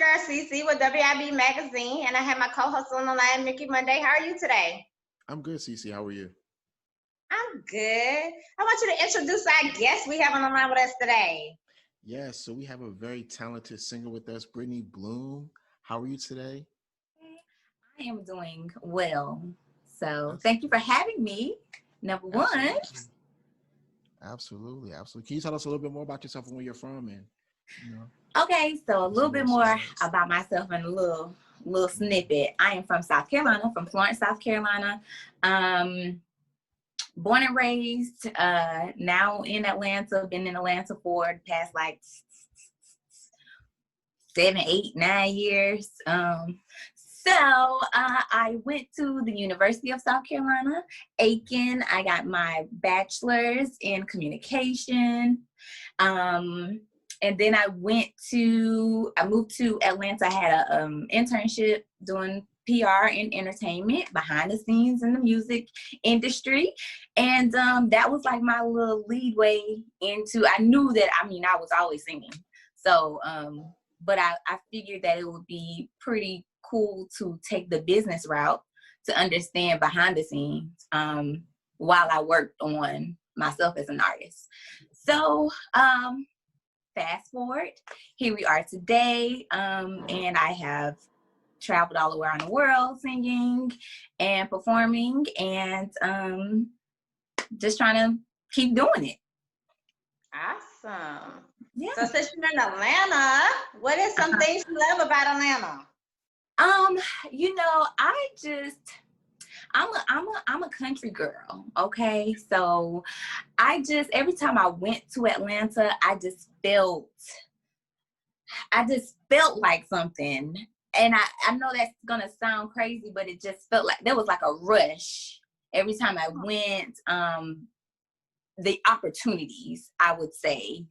girl Cece with WIB Magazine, and I have my co-host on the line, Mickey Monday. How are you today? I'm good, Cece. How are you? I'm good. I want you to introduce our guest we have on the line with us today. Yes, so we have a very talented singer with us, Brittany Bloom. How are you today? I am doing well. So That's thank you for having me. Number one. absolutely, absolutely. Can you tell us a little bit more about yourself and where you're from, and you know, Okay, so a little some bit more more songs? about myself and a little snippet. I am from South Carolina, from Florence, South Carolina. Born and raised, now in Atlanta, been in Atlanta for the past like 7, 8, 9 years. I went to the University of South Carolina, Aiken. I got my bachelor's in communication. And then I moved to Atlanta. I had a internship doing PR and entertainment behind the scenes in the music industry. And that was like my little leadway into, I knew that, I was always singing. So, but I figured that it would be pretty cool to take the business route to understand behind the scenes while I worked on myself as an artist. So fast forward, here we are today, and I have traveled all around the world singing and performing, and just trying to keep doing it. Awesome. Yeah. So since you're in Atlanta, what is some things you love about Atlanta? I'm a country girl, okay? So every time I went to Atlanta, I just felt like something. And I know that's gonna sound crazy, but it just felt like there was like a rush every time I went. The opportunities, I would say,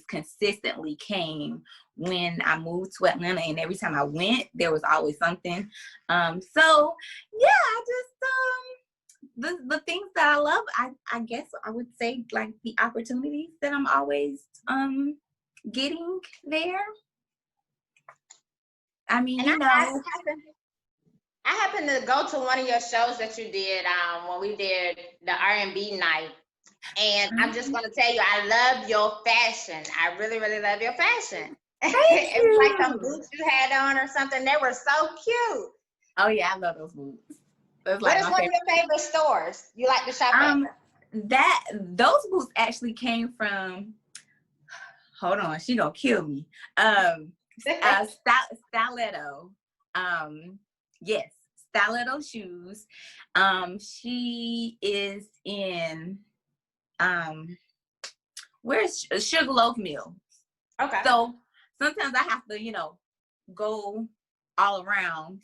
consistently came when I moved to Atlanta, and every time I went, there was always something. So yeah, I just the things that I love, I guess I would say, like the opportunities that I'm always getting there. I happened to go to one of your shows that you did when we did the R&B night. And I'm just going to tell you, I love your fashion. I really, really love your fashion. It was like some boots you had on or something. They were so cute. Oh, yeah, I love those boots. What is one of your favorite stores you like to shop at? Those boots actually came from, hold on, she gonna kill me. Stiletto. Yes, Stiletto shoes. She is in where's Sugarloaf Mill. Okay. So sometimes I have to, go all around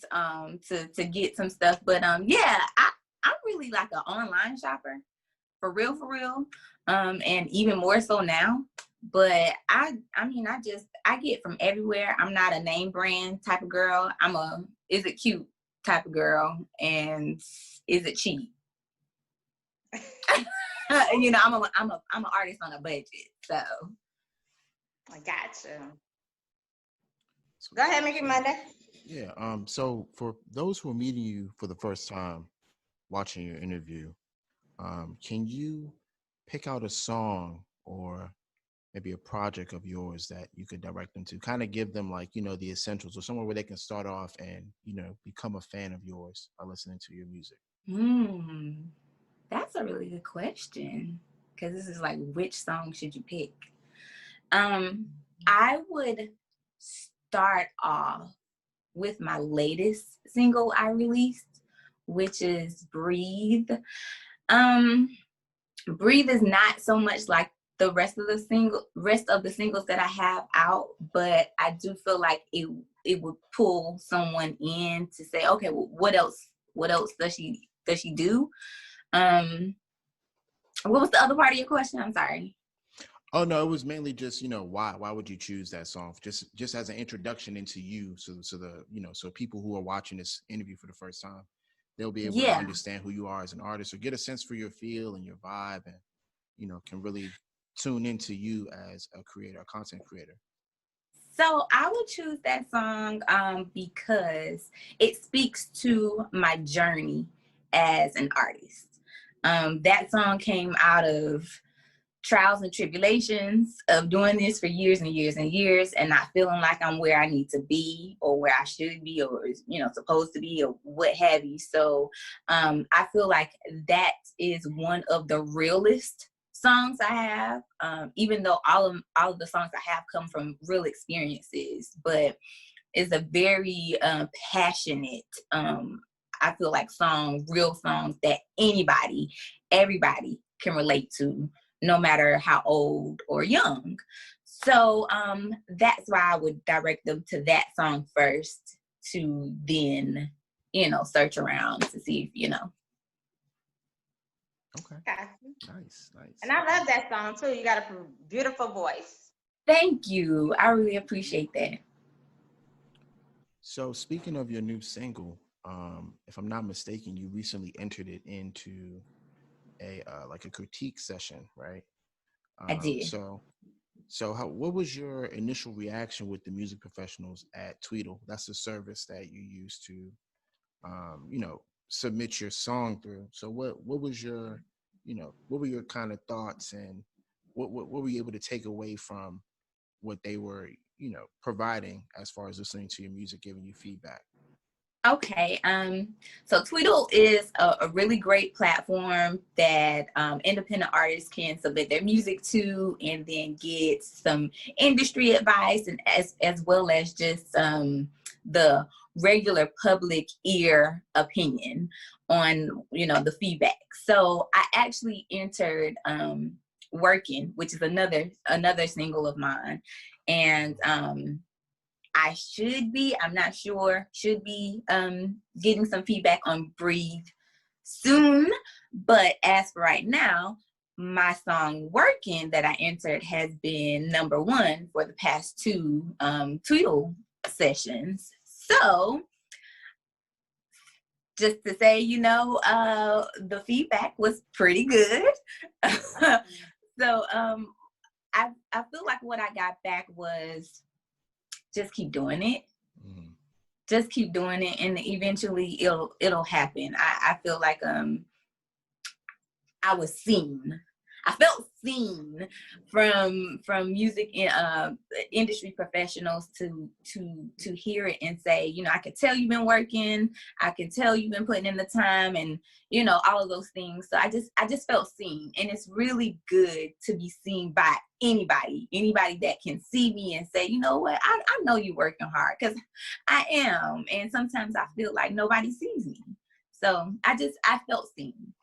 to get some stuff. But yeah, I'm really like an online shopper, for real. And even more so now. But I get from everywhere. I'm not a name brand type of girl. I'm a is it cute type of girl, and is it cheap? I'm an artist on a budget, so. I gotcha. Go ahead, Mickey Monday. Yeah. So for those who are meeting you for the first time, watching your interview, can you pick out a song or maybe a project of yours that you could direct them to? Kind of give them like, the essentials, or somewhere where they can start off and, become a fan of yours by listening to your music. That's a really good question, because this is like, which song should you pick? I would start off with my latest single I released, which is Breathe. Breathe is not so much like the rest of the singles that I have out, but I do feel like it would pull someone in to say, okay, well, what else does she do? What was the other part of your question? I'm sorry. Oh no, it was mainly just, why would you choose that song? Just as an introduction into you, so so people who are watching this interview for the first time, they'll be able to understand who you are as an artist, or get a sense for your feel and your vibe, and can really tune into you as a creator, a content creator. So I would choose that song because it speaks to my journey as an artist. That song came out of trials and tribulations of doing this for years and years and years and not feeling like I'm where I need to be or where I should be or, supposed to be or what have you. So I feel like that is one of the realest songs I have, even though all of the songs I have come from real experiences, but it's a very passionate, I feel like real songs that everybody can relate to, no matter how old or young. So that's why I would direct them to that song first, to then, search around to see if, Okay. Gotcha. Nice. And I love that song too. You got a beautiful voice. Thank you. I really appreciate that. So speaking of your new single, if I'm not mistaken, you recently entered it into a like a critique session, right? I did. So what was your initial reaction with the music professionals at Tweedle? That's the service that you use to, submit your song through. So what was your, what were your kind of thoughts, and what were you able to take away from what they were, providing as far as listening to your music, giving you feedback? Okay, so Tweedle is a really great platform that independent artists can submit their music to and then get some industry advice, and as well as just the regular public ear opinion on, the feedback. So I actually entered Working, which is another single of mine, and I'm not sure, should be getting some feedback on Breathe soon. But as for right now, my song Working that I entered has been #1 for the past 2 Tweedle sessions. So just to say, the feedback was pretty good. So I feel like what I got back was, just keep doing it. Mm-hmm. Just keep doing it, and eventually it'll happen. I feel like I was seen. I felt seen from music industry professionals to hear it and say, I can tell you've been working. I can tell you've been putting in the time, and all of those things. So I just felt seen, and it's really good to be seen by anybody that can see me and say, you know what, I know you're working hard, because I am, and sometimes I feel like nobody sees me. So I felt seen.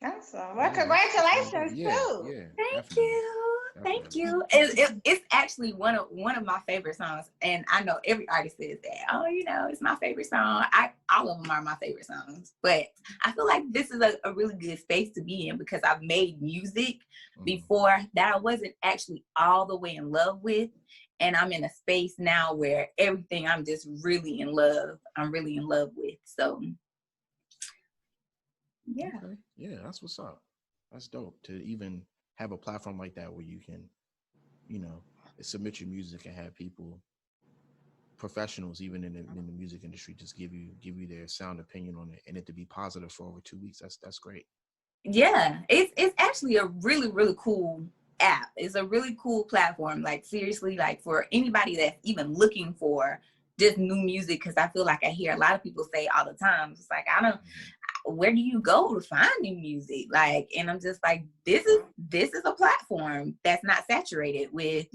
Awesome. Well, congratulations too. Yeah, Thank you. It's actually one of my favorite songs, and I know every artist says that. Oh, it's my favorite song. All of them are my favorite songs, but I feel like this is a really good space to be in, because I've made music before that I wasn't actually all the way in love with, and I'm in a space now where everything I'm just really in love. I'm really in love with. So. Yeah. Okay. Yeah, that's what's up. That's dope to even have a platform like that where you can, submit your music and have people, professionals, even in the music industry, just give you their sound opinion on it, and it to be positive for over 2 weeks. That's great. Yeah, it's actually a really, really cool app. It's a really cool platform. Like, seriously, like, for anybody that's even looking for just new music, because I feel like I hear a lot of people say all the time, it's like, where do you go to find new music? Like, and I'm just like, this is a platform that's not saturated with,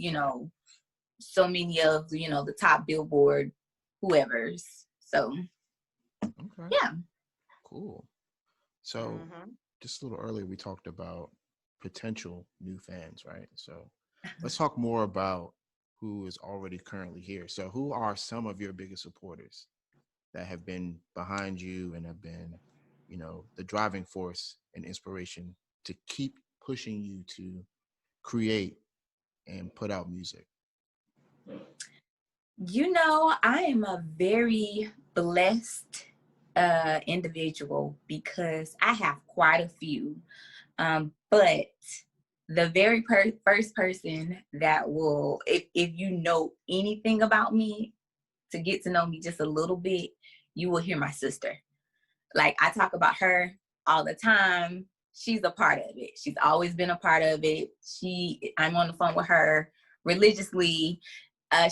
so many of, the top Billboard whoever's. So, okay. Yeah. Cool. So just a little earlier, we talked about potential new fans, right? So let's talk more about who is already currently here. So who are some of your biggest supporters that have been behind you and have been, the driving force and inspiration to keep pushing you to create and put out music? I am a very blessed individual, because I have quite a few. But the very first person that will, if you know anything about me, to get to know me just a little bit, you will hear my sister. Like, I talk about her all the time. She's a part of it. She's always been a part of it. I'm on the phone with her religiously. I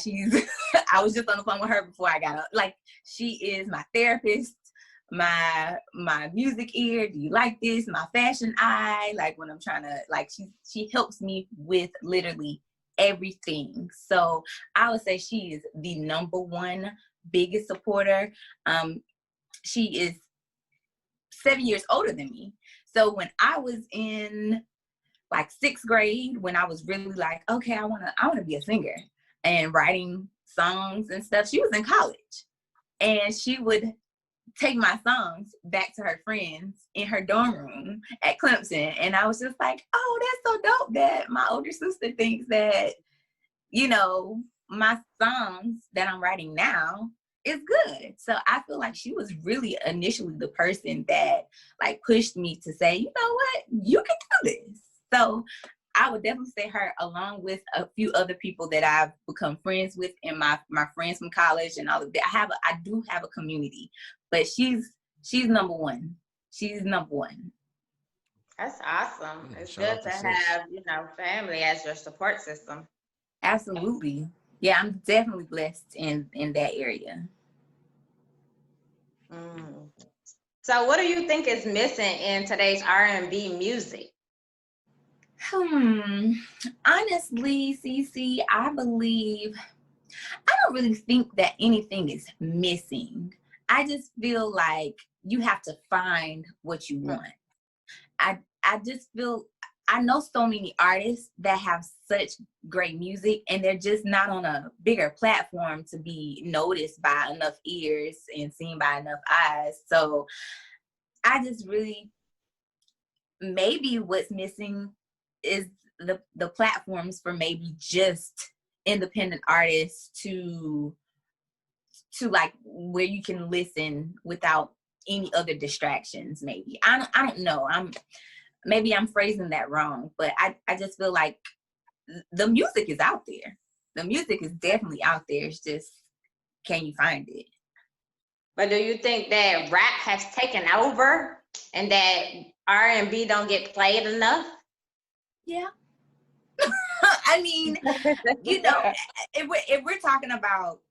was just on the phone with her before I got up. Like, she is my therapist, my music ear. Do you like this? My fashion eye. Like, when I'm trying to, like, she helps me with literally everything. So I would say she is the number one biggest supporter. She is 7 years older than me. So when I was in like 6th grade, when I was really like, okay, I wanna be a singer and writing songs and stuff, she was in college, and she would take my songs back to her friends in her dorm room at Clemson. And I was just like, oh, that's so dope that my older sister thinks that, you know, my songs that I'm writing now is good. So I feel like she was really initially the person that like pushed me to say, you know what, you can do this. So I would definitely say her, along with a few other people that I've become friends with, and my friends from college and all of that. I do have a community, but she's number one. She's number one. That's awesome. Yeah, It's shout out good to to sis. have, family as your support system. Absolutely. Yeah, I'm definitely blessed in that area. Mm. So what do you think is missing in today's R&B music? Honestly, Cece, I don't really think that anything is missing. I just feel like you have to find what you want. I just feel, I know so many artists that have such great music, and they're just not on a bigger platform to be noticed by enough ears and seen by enough eyes. So I just really, maybe what's missing is the platforms for maybe just independent artists to like where you can listen without any other distractions. Maybe I don't know. Maybe I'm phrasing that wrong, but I just feel like the music is out there. The music is definitely out there. It's just, can you find it? But do you think that rap has taken over and that R&B don't get played enough? Yeah. I mean, if we're talking about,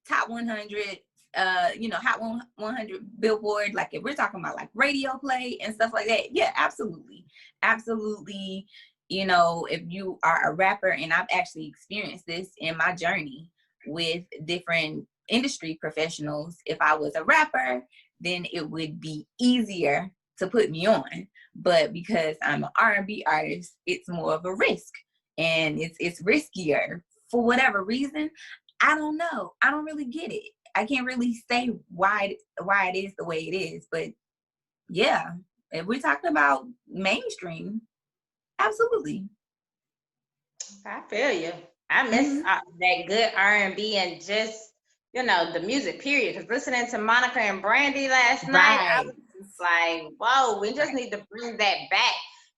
top 100, Hot 100 Billboard, like if we're talking about like radio play and stuff like that, yeah, absolutely. Absolutely. If you are a rapper, and I've actually experienced this in my journey with different industry professionals, if I was a rapper, then it would be easier to put me on. But because I'm an R&B artist, it's more of a risk, and it's riskier for whatever reason. I don't know. I don't really get it. I can't really say why it is the way it is. But yeah, if we're talking about mainstream, absolutely. I feel you. I miss that good R&B and just, the music period. Because listening to Monica and Brandy last night, I was just like, whoa, we just need to bring that back.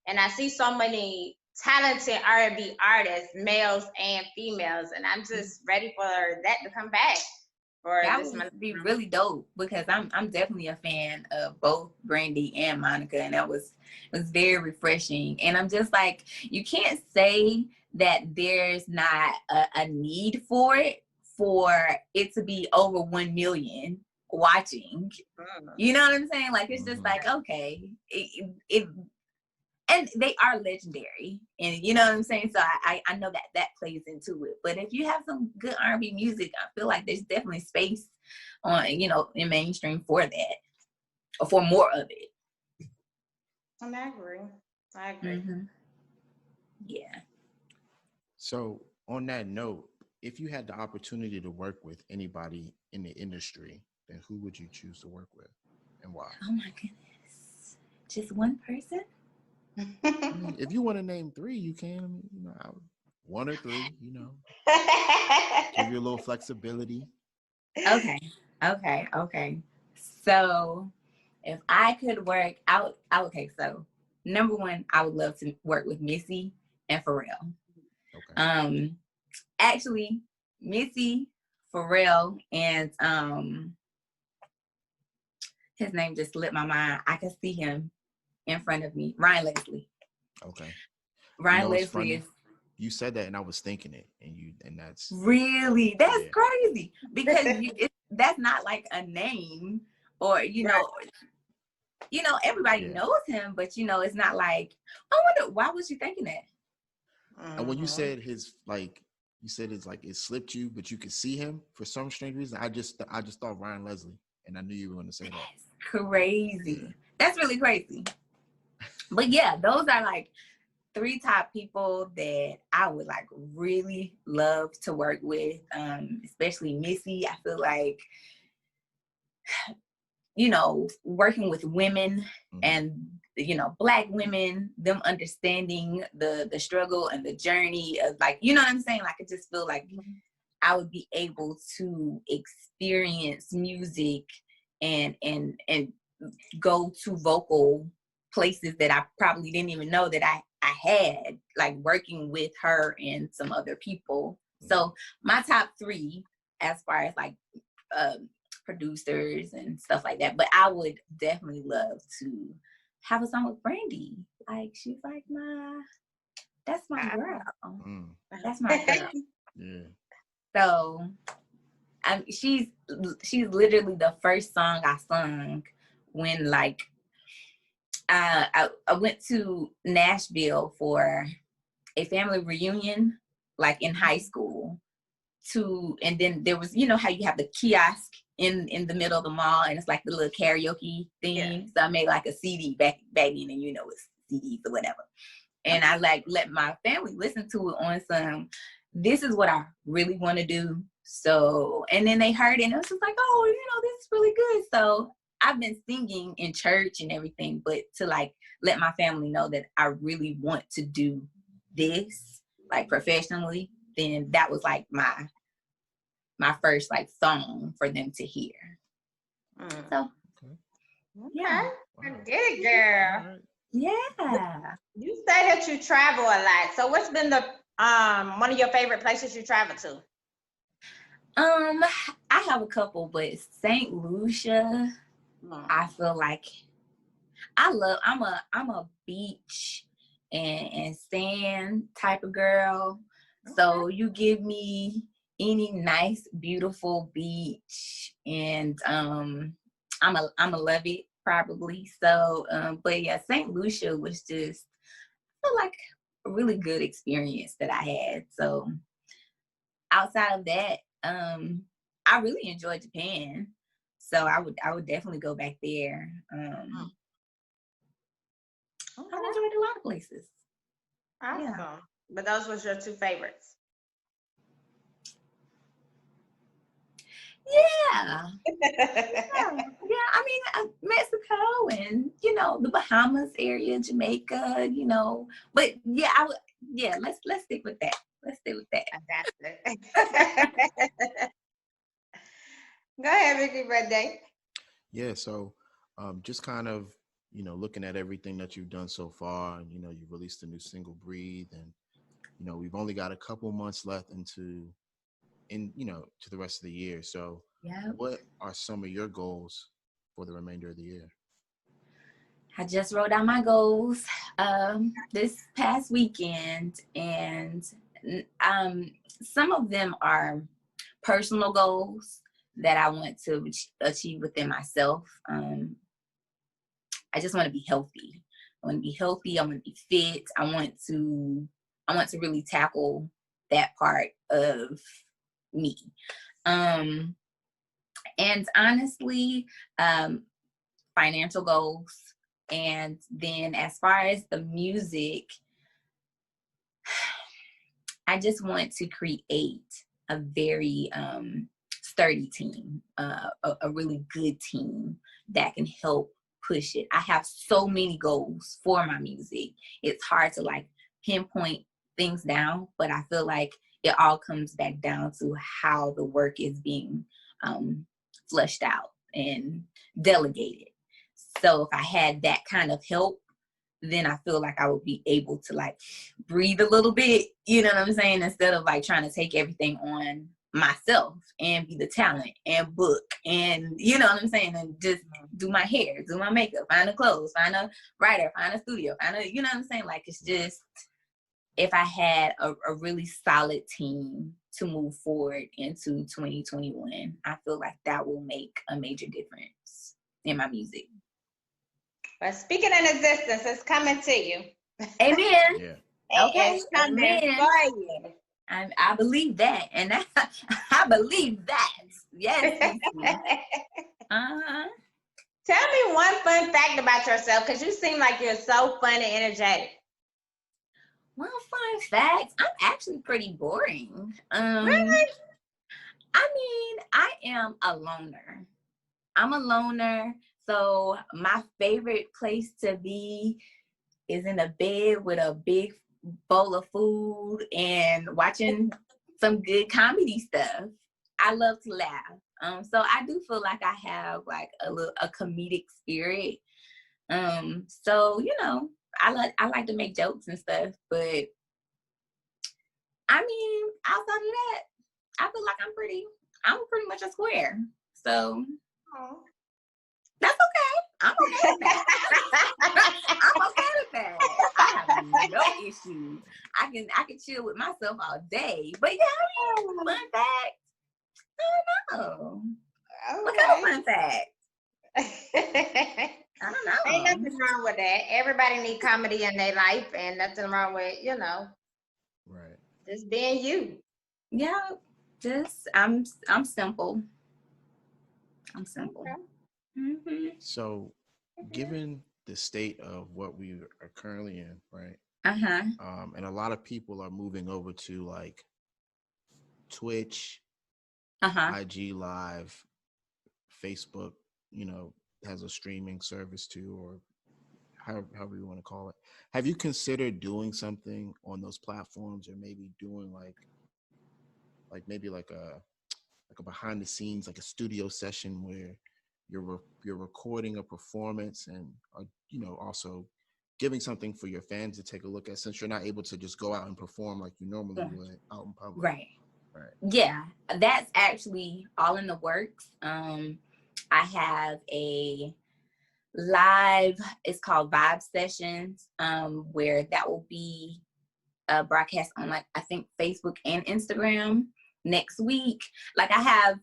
And I see so many talented R&B artists, males and females, and I'm just ready for that to come back. That would be really dope, because I'm definitely a fan of both Brandy and Monica, and it was very refreshing. And I'm just like, you can't say that there's not a need for it to be over 1 million watching. You know what I'm saying? Like, it's just like, okay, and they are legendary, and you know what I'm saying? So I know that plays into it. But if you have some good R&B music, I feel like there's definitely space on, in mainstream for that, or for more of it. I agree. Mm-hmm. Yeah. So on that note, if you had the opportunity to work with anybody in the industry, then who would you choose to work with, and why? Oh my goodness. Just one person? If you want to name 3, you can. 1 or 3. Give you a little flexibility. Okay. So if I could work out, okay. So number one, I would love to work with Missy and Pharrell. Okay. Actually, Missy, Pharrell, and his name just slipped my mind. I can see him in front of me. Ryan Leslie. Okay. Ryan It's Leslie funny. is You said that, and I was thinking it, and that's really, that's yeah. crazy because that's not like a name, or everybody Yeah. knows him, but it's not like, I wonder, why was you thinking that? And when you said you said it's like it slipped you, but you could see him for some strange reason. I just thought Ryan Leslie, and I knew you were going to say that. That's crazy. That's really crazy. But yeah, those are like 3 top people that I would like really love to work with. Especially Missy. I feel like, working with women and Black women, them understanding the struggle and the journey of, like, you know what I'm saying? Like, I just feel like I would be able to experience music and go to vocal places that I probably didn't even know that I had, like working with her and some other people. So my top 3 as far as like producers and stuff like that, but I would definitely love to have a song with Brandy. Like, she's like that's my girl. That's my girl. Yeah. So she's literally the first song I sung when, like, I went to Nashville for a family reunion, like in high school. And then there was, how you have the kiosk in the middle of the mall, and it's like the little karaoke thing. Yeah. So I made like a CD back then, and it's CDs or whatever. And I like let my family listen to it on some, this is what I really want to do. So, and then they heard it, and it was just like, oh, this is really good. So I've been singing in church and everything, but to like let my family know that I really want to do this like professionally, then that was like my first like song for them to hear. So yeah. Wow. Good girl. Yeah. You say that you travel a lot. So what's been the one of your favorite places you travel to? I have a couple, but St. Lucia, I feel like I'm a beach and sand type of girl. Okay. So you give me any nice, beautiful beach, and I'ma love it probably. So, but yeah, St. Lucia was just, I feel like, a really good experience that I had. So outside of that, I really enjoyed Japan. So I would definitely go back there. I've enjoyed a lot of places. Awesome. Yeah. But those was your 2 favorites. Yeah. Yeah. I mean, Mexico and, the Bahamas area, Jamaica, but yeah, let's stick with that. Let's stick with that. Go ahead, Vicky, birthday. Yeah. So, just kind of, looking at everything that you've done so far, and, you've released a new single, Breathe, and, we've only got a couple months left to the rest of the year. So what are some of your goals for the remainder of the year? I just wrote down my goals this past weekend, and some of them are personal goals that I want to achieve within myself. I just want to be healthy. I want to be healthy. I want to be fit. I want to really tackle that part of me. And honestly, financial goals. And then as far as the music, I just want to create a very sturdy team, a really good team that can help push it. I have so many goals for my music. It's hard to like pinpoint things down, but I feel like it all comes back down to how the work is being fleshed out and delegated. So if I had that kind of help, then I feel like I would be able to like breathe a little bit, you know what I'm saying? Instead of like trying to take everything on myself and be the talent and book and, you know what I'm saying? And just do my hair, do my makeup, find the clothes, find a writer, find a studio, you know what I'm saying? Like, it's just, if I had a really solid team to move forward into 2021, I feel like that will make a major difference in my music. But speaking in existence, it's coming to you. Amen. Yeah. Okay. It's coming Amen. for you. I believe that, and I believe that. Yes. Uh-huh. Tell me one fun fact about yourself, because you seem like you're so fun and energetic. Well, fun fact, I'm actually pretty boring. Really? I mean, I am a loner. I'm a loner, so my favorite place to be is in a bed with a big bowl of food and watching some good comedy stuff. I love to laugh. So I do feel like I have like a comedic spirit. So, you know, I like to make jokes and stuff, but I mean, outside of that, I feel like I'm pretty much a square. So that's okay. I'm okay with that. I'm okay with that. I have no issue. I can chill with myself all day. But yeah, I mean, fun fact. I don't know. What kind of fun fact? I don't know. Ain't nothing wrong with that. Everybody need comedy in their life, and nothing wrong with, Right. just being you. Yeah, just I'm simple. I'm simple. Okay. Mm-hmm. So, given the state of what we are currently in, right? Uh-huh. And a lot of people are moving over to like Twitch, Uh-huh. IG Live, Facebook, has a streaming service too, or however you want to call it. Have you considered doing something on those platforms, or maybe doing like maybe like a behind the scenes, like a studio session where you're recording a performance and also giving something for your fans to take a look at, since you're not able to just go out and perform like you normally would out in public? Right. Yeah, that's actually all in the works. I have a live, it's called Vibe Sessions, where that will be a broadcast on like I think Facebook and Instagram next week. Like I have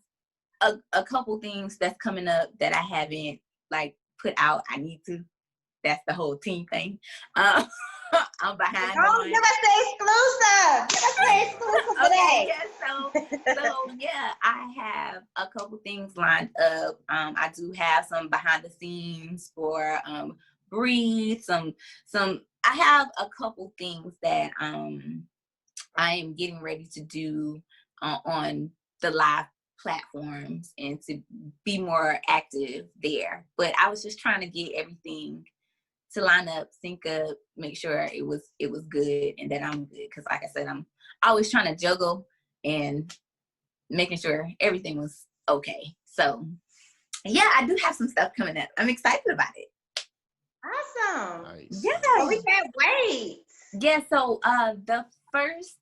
a couple things that's coming up that I haven't like put out. I need to. That's the whole team thing. I'm behind on. Give us the exclusive. Give us the exclusive today. Yeah, so yeah, I have a couple things lined up. I do have some behind the scenes for Breathe. I have a couple things that I am getting ready to do on the live platforms and to be more active there. But I was just trying to get everything to line up, sync up, make sure it was good and that I'm good. Because like I said, I'm always trying to juggle and making sure everything was okay. So yeah, I do have some stuff coming up. I'm excited about it. Awesome. Nice. Yeah. Well, we can't wait. Yeah, so the first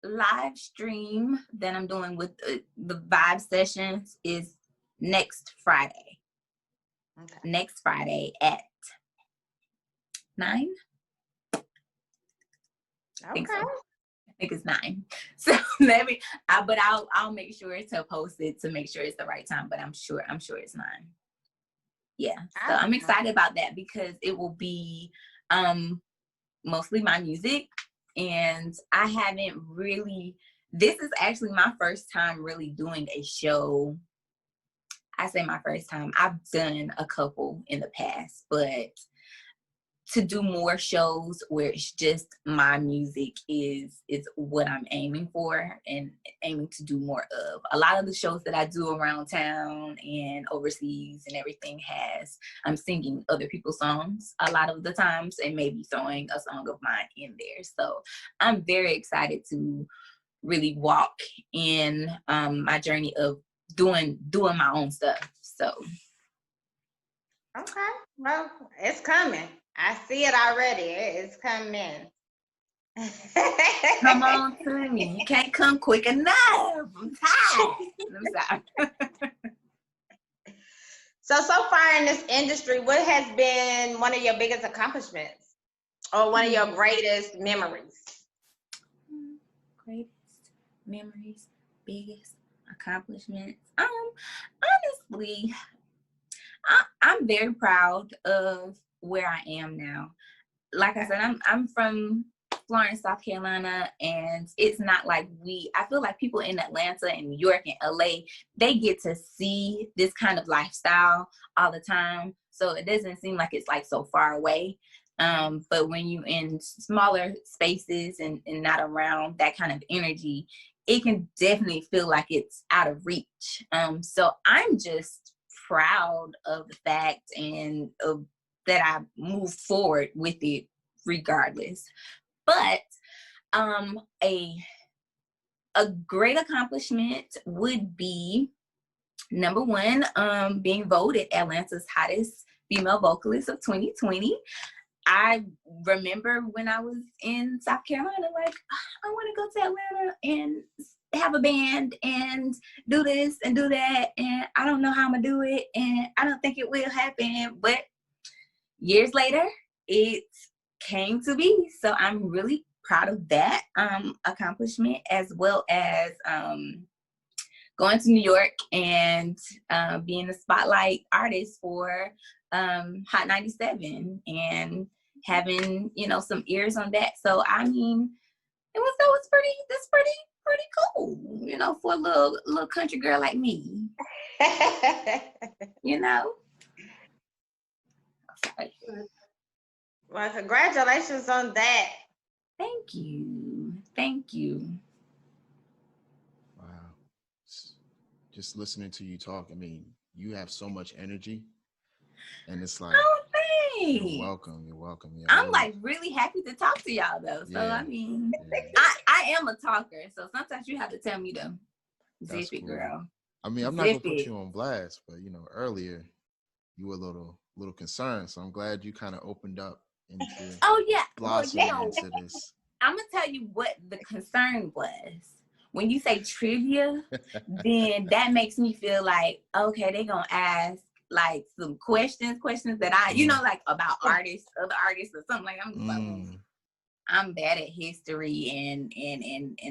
live stream that I'm doing with the Vibe Sessions is next Friday. Okay. Next Friday at 9. I think so. I think it's 9. So but I'll make sure to post it to make sure it's the right time. But I'm sure it's 9. Yeah. So I'm excited about that because it will be mostly my music, and I haven't really. This is actually my first time really doing a show. I say my first time. I've done a couple in the past, but to do more shows where it's just my music is what I'm aiming for and aiming to do more of. A lot of the shows that I do around town and overseas and everything I'm singing other people's songs a lot of the times and maybe throwing a song of mine in there. So I'm very excited to really walk in my journey of doing my own stuff. So Okay. Well, it's coming. I see it already. It's coming. Come on to me. You can't come quick enough. I'm tired. I'm sorry. So far in this industry, what has been one of your biggest accomplishments or one of your greatest memories? Greatest memories, biggest accomplishments. Honestly, I'm very proud of where I am now. Like I said, I'm from Florence, South Carolina, and it's not like I feel like people in Atlanta and New York and LA, they get to see this kind of lifestyle all the time. So it doesn't seem like it's like so far away. But when you in smaller spaces and not around that kind of energy, it can definitely feel like it's out of reach. So I'm just proud of the fact and of that I move forward with it regardless. But a great accomplishment would be number one, being voted Atlanta's hottest female vocalist of 2020. I remember when I was in South Carolina, like, I want to go to Atlanta and have a band and do this and do that, and I don't know how I'm gonna do it, and I don't think it will happen. But years later, it came to be. So I'm really proud of that accomplishment, as well as going to New York and being the spotlight artist for Hot 97 and having, some ears on that. So I mean, it's pretty cool, for a little country girl like me. Well, congratulations on that. Thank you. Wow. Just listening to you talk, I mean, you have so much energy, and it's like, oh, thanks. You're welcome. Yeah, I'm like really happy to talk to y'all though. So I mean, I am a talker, so sometimes you have to tell me to zip it, girl. I mean, I'm not gonna put you on blast, but earlier you were a little concerned, so I'm glad you kind of opened up into into this. I'm gonna tell you what the concern was. When you say trivia, then that makes me feel like, okay, they're gonna ask like some questions that I, like about other artists or something like that. I'm like, I'm bad at history and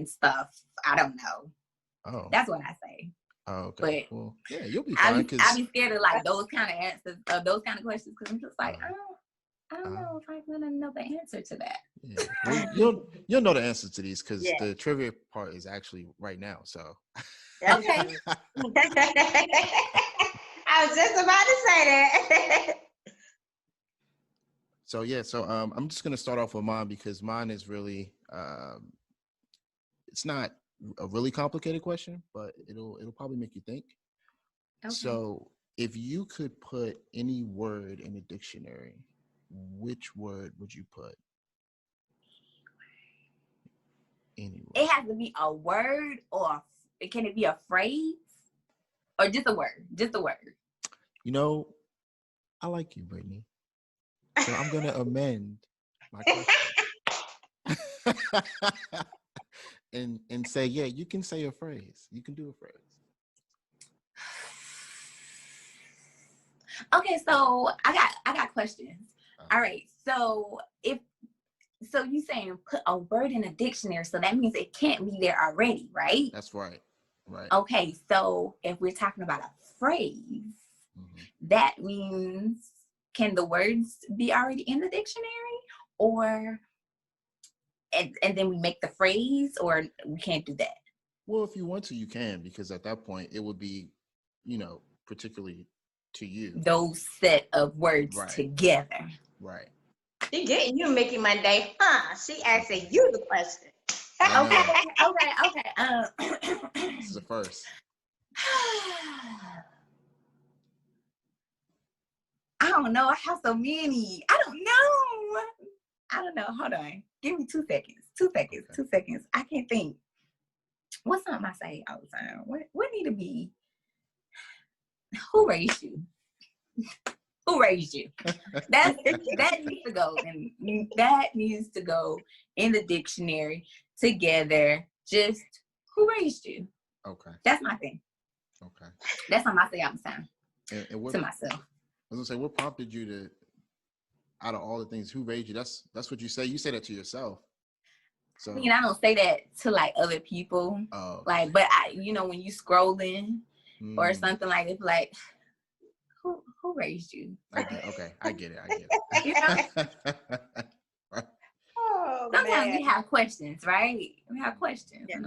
stuff. I don't know. Oh, that's what I say. Oh, okay. But well, yeah, you'll be fine. I'll be scared of like those kind of answers, those kind of questions, because I'm just like, I don't know if I'm gonna know the answer to that. Yeah. Well, you'll know the answer to these because the trivia part is actually right now. So okay. I was just about to say that. So I'm just gonna start off with mine because mine is really it's not a really complicated question, but it'll probably make you think. Okay. So if you could put any word in a dictionary, which word would you put? Any word. It has to be a word, or can it be a phrase, or just a word? Just a word. I like you, Brittany. So I'm gonna amend my question and say, yeah, you can say a phrase. You can do a phrase. Okay, so I got questions. All right, so you saying put a word in a dictionary, so that means it can't be there already, right? That's right. Right. Okay, so if we're talking about a phrase, that means, can the words be already in the dictionary, or and then we make the phrase, or we can't do that? Well, if you want to, you can, because at that point it would be, particularly to you. Those set of words together. Right. She getting you, Mickey Monday, huh? She asking you the question. Okay. This is a first. I don't know. I have so many. I don't know. Hold on. Give me 2 seconds. 2 seconds. Okay. 2 seconds. I can't think. What's something I say all the time? What need to be? Who raised you? Who raised you? That needs to go, and that needs to go in the dictionary together. Just who raised you? Okay. That's my thing. Okay. That's how I say I'm saying And what, to myself. I was gonna say, what prompted you to, out of all the things, who raised you? That's what you say. You say that to yourself. So I mean, I don't say that to like other people. Oh. Like, but when you scrolling or something like it's like, who raised you? Okay, I get it. You know? Oh, Sometimes man. we have questions, right? We have questions. Yeah.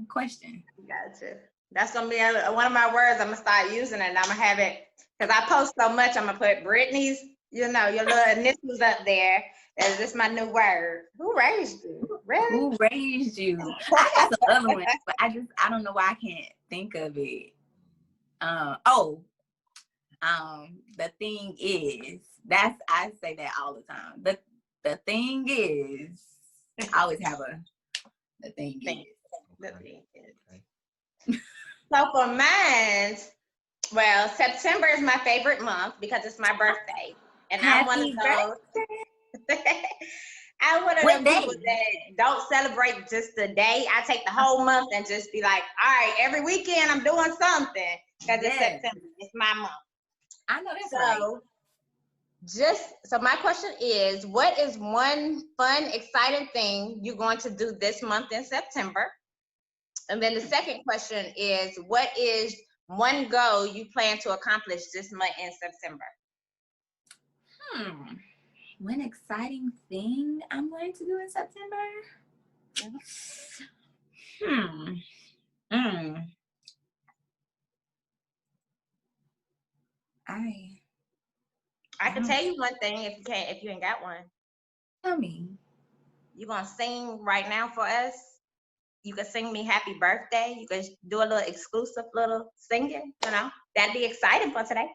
Question. Gotcha. That's gonna be one of my words. I'm gonna start using it, and I'm gonna have it because I post so much. I'm gonna put Brittany's, your little initials up there. That's just my new word. Who raised you? Really? Who raised you? I got some other ones, but I don't know why I can't think of it. The thing is, I say that all the time. The thing is, I always have the thing is. The thing is. So for mine, well, September is my favorite month because it's my birthday, and I'm one of those. I'm one of those people that don't celebrate just the day. I take the whole month and just be like, all right, every weekend I'm doing something because it's September. It's my month. I know that's right. So my question is, what is one fun, exciting thing you're going to do this month in September? And then the second question is, what is one goal you plan to accomplish this month in September? One exciting thing I'm going to do in September? I can tell you one thing if you ain't got one. Tell me. You're gonna sing right now for us. You can sing me happy birthday. You can do a little exclusive little singing, That'd be exciting for today.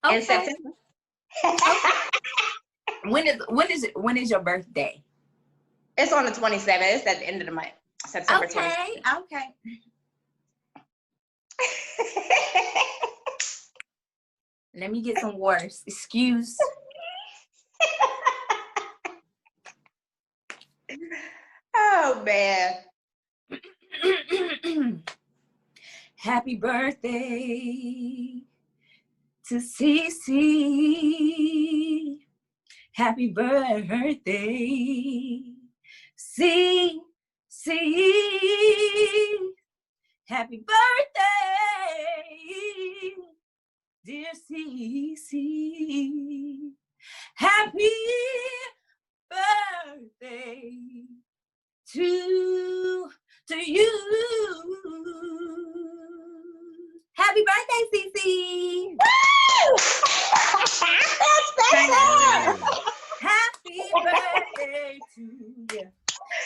Okay. In September. When is your birthday? It's on the 27th. It's at the end of the month. September 27th. Okay. Let me get some water. Excuse. Oh, man. Happy birthday to Cece. Happy birthday, C. Happy birthday, dear Cece. Happy birthday to you. Happy birthday, Cece. Woo! Happy birthday to you.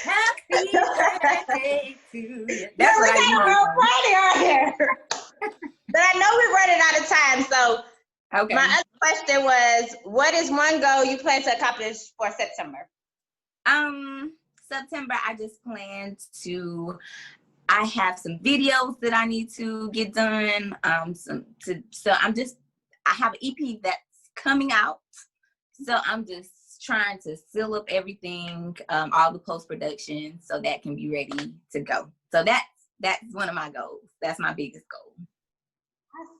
Happy birthday to you. That's we what got a real party on here. But I know we're running out of time. So my other question was, what is one goal you plan to accomplish for September? September, I just plan I have some videos that I need to get done. I have an EP that's coming out. So I'm just trying to seal up everything, all the post-production, so that can be ready to go. So that's one of my goals. That's my biggest goal.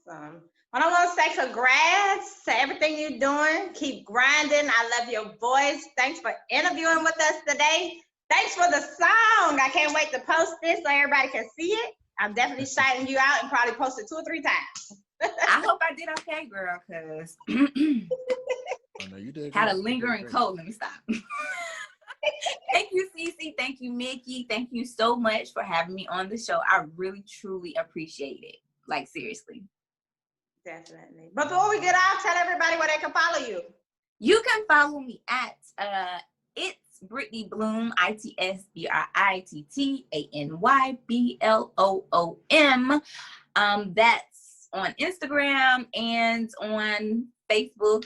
Awesome. Well, I want to say congrats to everything you're doing. Keep grinding. I love your voice. Thanks for interviewing with us today. Thanks for the song. I can't wait to post this so everybody can see it. I'm definitely shouting you out and probably post it 2 or 3 times. I hope I did okay, girl, because no, you did had a lingering cold. Let me stop. Thank you, Cece. Thank you, Mickey. Thank you so much for having me on the show. I really, truly appreciate it. Like, seriously. Definitely. But before we get off, tell everybody where they can follow you. You can follow me at It's Brittany Bloom, ITSBRITTANYBLOOM. That's on Instagram and on Facebook.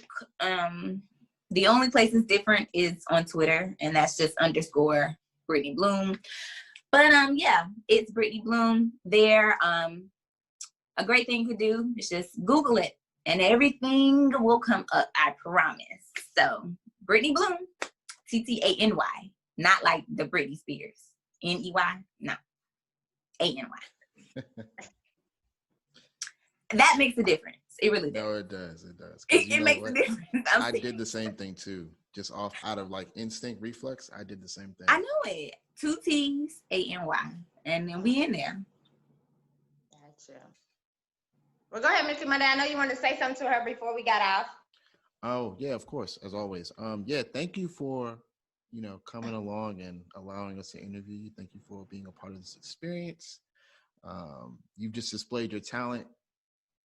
The only place is different is on Twitter, and that's just _ Brittany Bloom. But yeah, it's Brittany Bloom there. A great thing to do is just Google it. and everything will come up, I promise. So, Brittany Bloom, T-T-A-N-Y, not like the Britney Spears. N-E-Y? No, A-N-Y. That makes a difference. It really does. No, it does. It does. It makes a difference. I did the same thing too. Just out of like instinct reflex, I did the same thing. I know it. 2 T's, A-N-Y. And then we in there. Gotcha. Well, go ahead, Mr. Monday. I know you wanted to say something to her before we got off. Oh, yeah, of course, as always. Yeah, thank you for, coming along and allowing us to interview you. Thank you for being a part of this experience. You've just displayed your talent,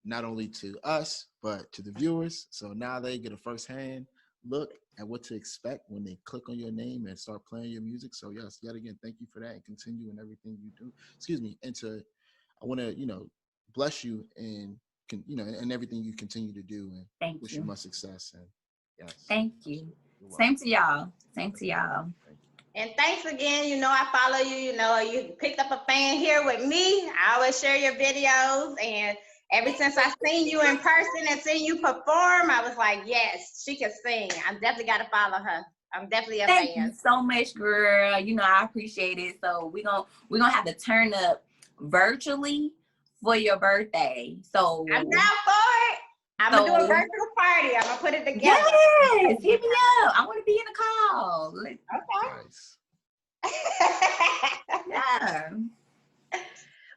not only to us, but to the viewers. So now they get a firsthand look at what to expect when they click on your name and start playing your music. So yes, yet again, thank you for that, and continue in everything you do. I want to, bless you and and everything you continue to do, and wish you much success. And yes, thank you. Same to y'all. Same to y'all. And thanks again. I follow you. You picked up a fan here with me. I always share your videos, and ever since I seen you in person and seen you perform, I was like, yes, she can sing. I definitely got to follow her. I'm definitely a fan. Thank you so much, girl. I appreciate it. So we're gonna have to turn up virtually for your birthday. So I'm down for it. I'm gonna do a virtual party. I'm gonna put it together. Yes, hit me up. I want to be in the call. Okay. Nice. Yeah.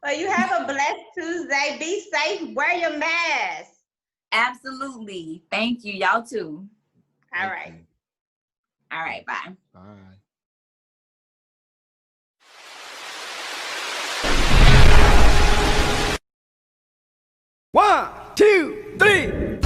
Well, you have a blessed Tuesday. Be safe. Wear your mask. Absolutely. Thank you. Y'all too. All right. All right. Bye. Bye. 1, 2, 3.